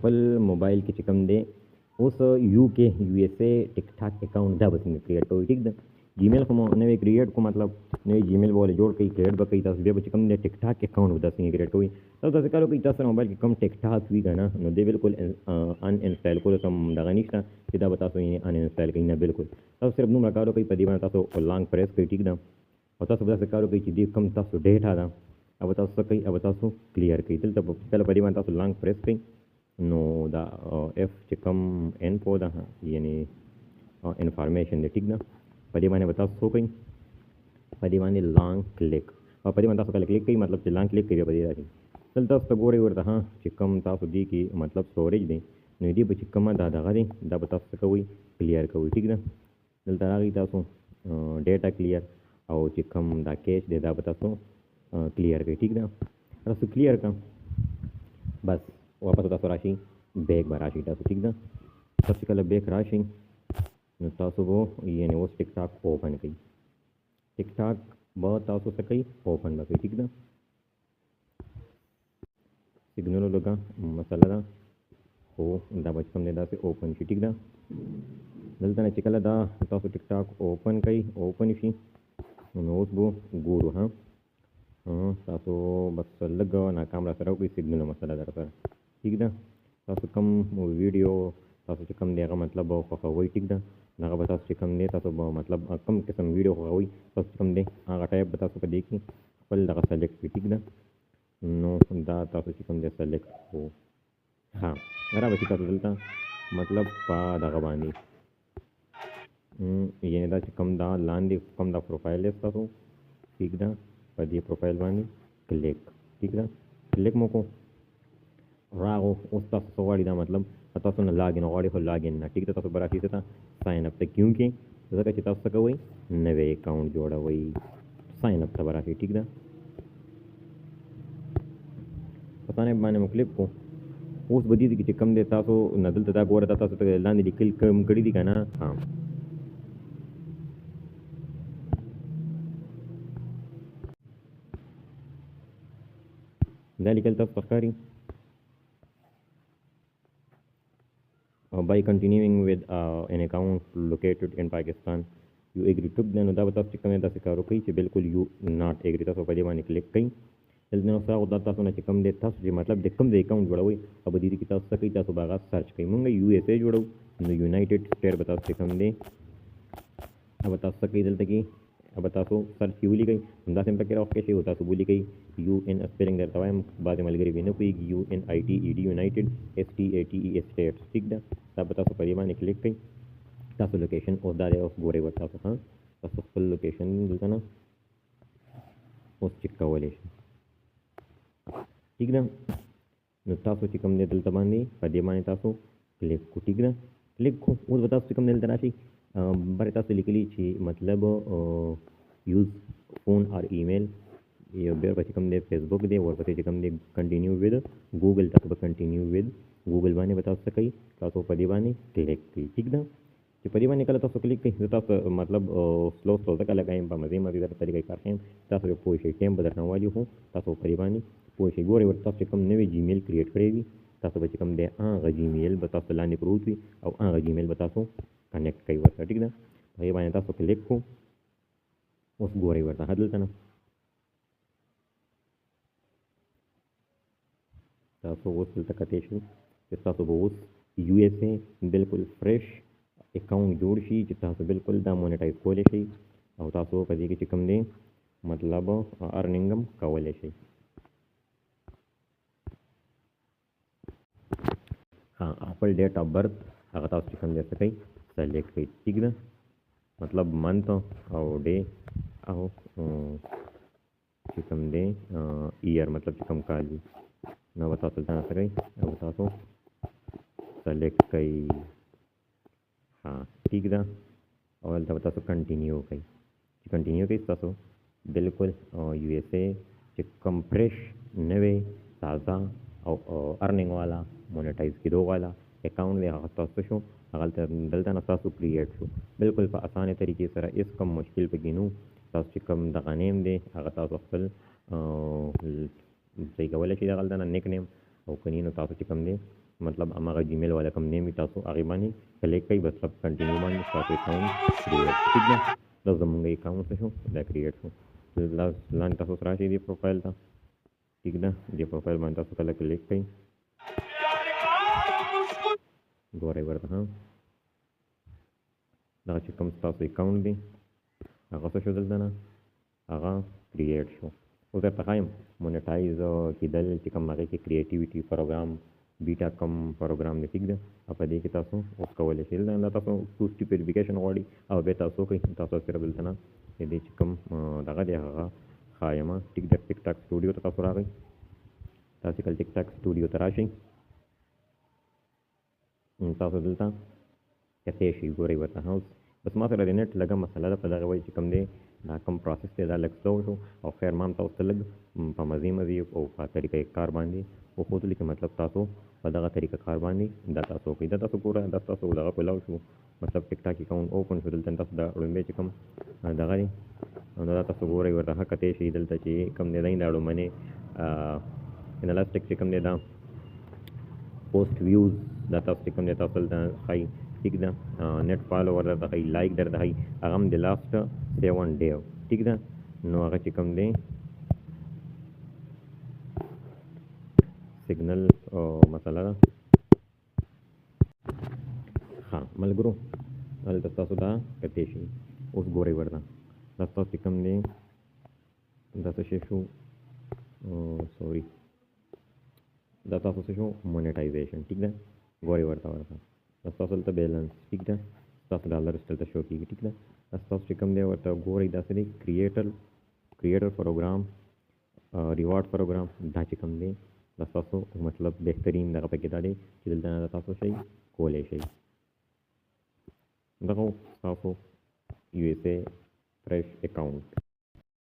خپل موبایل کې چې کوم دی اوس یو کې یو ایس اے ټیک ټاک اکاؤنٹ دا به څنګه کریټ کوئ ټیک ده جیمیل خو مو نوی کریټ کو مطلب نوی جیمیل به ولې جوړ کړئ کریټ به کوئ تاسو بیا به چې کوم دی ټیک ټاک اکاؤنٹ به دا څنګه کریټ کوئ تاسو داسې کار وکړئ تاسو سره موبایل کې کوم ټیک ټاک وي که نه نو دی بالکل ان انسټال کولو ته دغه نشته چې دا به تاسو یې ان انسټال کوئ نه بالکل تاسو صرف دومره کار وکړئ په دې باندې تاسو لانګ پریس کوئ ټیک ده او تاسو به داسې کار وکړئ چې دې کوم تاسو ډیټا ده अब तक कई अब तक क्लियर कई दिल तब पहले परिवार तक लॉन्ग प्रेस कई नो दा एफ चिकम एन पोदा यानी इन्फॉर्मेशन दे ठीक ना परिवार ने बता सो कई परिवार ने लॉन्ग क्लिक और परिवार तक क्लिक कई मतलब लॉन्ग क्लिक करिए परिवार दिल तक तो गोरे वर हाँ चिकम तक दी की मतलब स्टोरेज दे नो दी चिकम दा दगा दे दा बता सकोई क्लियर कोई ठीक ना दिल तक आगे तक डेटा क्लियर और चिकम दा कैश दे दा बता सो क्लियर करी ठीक ना तब क्लियर का बस वापस तक राशि बैग में राशि तक ठीक ना सबसे पहले बैग राशि तब वो यानी वो टिकटॉक ओपन कई टिकटॉक बहुत तब से कई ओपन बकई ठीक ना सिग्नल लगा मसाला दा हो दा बचपन ने दा से ओपन शी ठीक ना दलता ने चिकला दा तब टिकटॉक ओपन कई ओपन शी नोट वो गुरु हाँ तसो बस लग नाकाम रा सर कोई सिग्नल मसला दर पर ठीक दा तसो कम वीडियो तसो कम देगा मतलब खवई ठीक दा ना बता कम दे तसो मतलब कम किस्म वीडियो खवई तसो कम दे आगा टाइप बता सो देखी पल लगा सेलेक्ट ठीक दा नो दा तसो कम दे सेलेक्ट हो हाँ अरे बची तसो चलता मतलब पा दगा बानी ये दा कम दा लांदी कम दा प्रोफाइल है तसो ठीक दा पर ये प्रोफाइल वानी क्लिक ठीक है क्लिक मोको रागो उस तक वाली दा मतलब तसो न लॉगिन वाली हो लॉगिन ना ठीक है तसो बराती से था साइन अप तक क्योंकि जैसा कि तसो का वही नवे अकाउंट जोड़ा वही साइन अप था बराती ठीक है पता नहीं माने में क्लिक को उस बदी की कम देता तो नदल तथा गोरा था तसो तो लांदी क्लिक कम करी थी का ना हाँ ذلك التفكاري by continuing with an account located in Pakistan you agree to then da bata चिकम da सिकारो कई कि बिल्कुल you not agree था सो पहले माने क्लिक कई जल्दी सा उदा ता सोना चिकम दे था जो मतलब देखम दे अकाउंट जोड़ा हुई अब दीदी की तास कई ता सो बागा सर्च कई मंगे यूएसए जोड़ो यूनाइटेड स्टेट बता चिकम दे अब बता सके जल्दी की अब बता सो सर्च की बोली गई अंदाज में पकड़ा कैसे होता सो बोली गई UN स्पेलिंग देता है बाद में मलगरी भी न कोई UNITED यूनाइटेड STATE स्टेट्स ठीक दा तब बता सो परिवार ने क्लिक कई तासो लोकेशन और दारे ऑफ गोरे बता सो हाँ तासो फुल लोकेशन दिलता ना उस चिक्का वाले ठीक ना न तासो चिकम दे दिलता बांधी परिवार ने तासो क्लिक को ठीक ना क्लिक को उस बता सो चिकम दिलता राशि बड़े तासो लिखली छी मतलब यूज फोन और ईमेल ये बेर પછી कम दे फेसबुक दे और પછી कम दे कंटिन्यू विद गूगल तक कंटिन्यू विद गूगल बाने बता सके तो परिवाने क्लिक की ठीक ना जो परिवाने कल तो क्लिक की तो मतलब स्लो स्लो तक लगाएं पर मजे मजे तरीके कर हैं तो पोषे टेम बदलने वाली हूँ तो परिवाने पोषे गोरे वर तो कम नवे जीमेल क्रिएट करेगी तो પછી कम दे जीमेल बता लाने प्रूफ और जीमेल बता सो कनेक्ट कई वर्ता ठीक ना परिवाने तो क्लिक को उस गोरे वर्ता हदलता ना तासो वो तकतेशन तासो वो USA बिल्कुल फ्रेश अकाउंट जोड़ शी तासो बिल्कुल दा मोनेटाइज कोले शी और तासो कदी की चिकम दे मतलब अर्निंगम कवले शी हाँ आपल डेट ऑफ बर्थ अगर तासो चिकम दे सके सेलेक्ट कई ठीक ना मतलब मंथ और डे और चिकम दे ईयर मतलब चिकम काली ना बता चलता ना सके अब बता तो सेलेक्ट कई हाँ ठीक था और बता तो कंटिन्यू कई तो बिल्कुल USA चिकम फ्रेश नवे ताज़ा और अर्निंग वाला मोनेटाइज की दो वाला अकाउंट में तो शो अगल दलता ना तो क्रिएट शो बिल्कुल आसान तरीके से इस कम मुश्किल पे गिनूँ तो चिकम दगानेम दे अगर तो फल सही कवले शी दगल ना निक नेम और कनी तासो चिकम दे मतलब هغه جیمیل والا کوم نیم تاسو هغه باندې کلیک کوي بس سب کنټینیو باندې تاسو اکاونټ کریټ ٹھیک ده دا زمونږ اکاونټ شو دا کریټ شو لاندې تاسو راشي دی پروفایل ته ٹھیک ده دی پروفایل باندې تاسو کله کلیک کوي ګورئ ورته دا چې کوم تاسو اکاونټ دی هغه څه شو دلته نه هغه کریټ شو اوس درته ښایم مونیټایز کېدل چې کوم هغې کې کریټیویټي پروګرام بیټا کم پروګرام دی ټیک ده او په دې کې تاسو اوس کولی شئ دا تاسو ټو سټیپ ویریفیکیشن غواړي او بیا تاسو کوئ تاسو صرف دلته نه د دې چې کوم دغه دی هغه ښایم ټیک ده ټیک ټاک سټوډیو ته تاسو راغئ تاسو کله ټیک ټاک سټوډیو ته راشئ تاسو دلته کتی شئ ګورئ ورته اوس بس ما سره د نیټ لږه مسله ده په دغه وجه چې کوم دی دا کوم پروسس دی دا لږ سلو شو او خیر ما هم تاسو ته لږ په مزې او په طریقې کار باندې وښودلي چې مطلب تاسو په دغه طریقه کار باندې دا تاسو وکړئ دا تاسو ګوره دا تاسو دغه په لاو شو مطلب ټیک ټاک اکاونټ اوپن شو دلته تاسو دا لومبۍ چې کوم دغه دی نو دا تاسو ګورئ ورته ښه کتی شئ دلته چې کوم دی دا لومړنی انالسټک چې کوم دی دا پوسټ ویوز دا تاسو چې کوم دی تاسو دلته ښایي ٹھیک ده نیټ فالوور درته ښایي لایک درته ښایي هغه هم د لاست 7 ډے ٹھیک ده نو هغه چې کوم دی سیګنل مسله ده ها ملګرو هلته تاسو دا کتی شئ اوس ګورئ ورته دا تاسو چې کوم دی دا څه شی شو سوري دا تاسو څه شو مونیټایزیشن ټیک ده ګورئ ورته تاسو دلته بیلنس ټیک ده تاسو ډالرز دلته شو کېږي ټیک ده تاسو چې کوم دی ورته ګورئ دا څه دی کریټر پروګرام ریوارډ پروګرام دا چې کوم دی دا تاسو مطلب بهترین دغه پکې دا دی چې دلته نه تاسو شئ کولی شئ دغه تاسو یو ایس اے فرش اکاونټ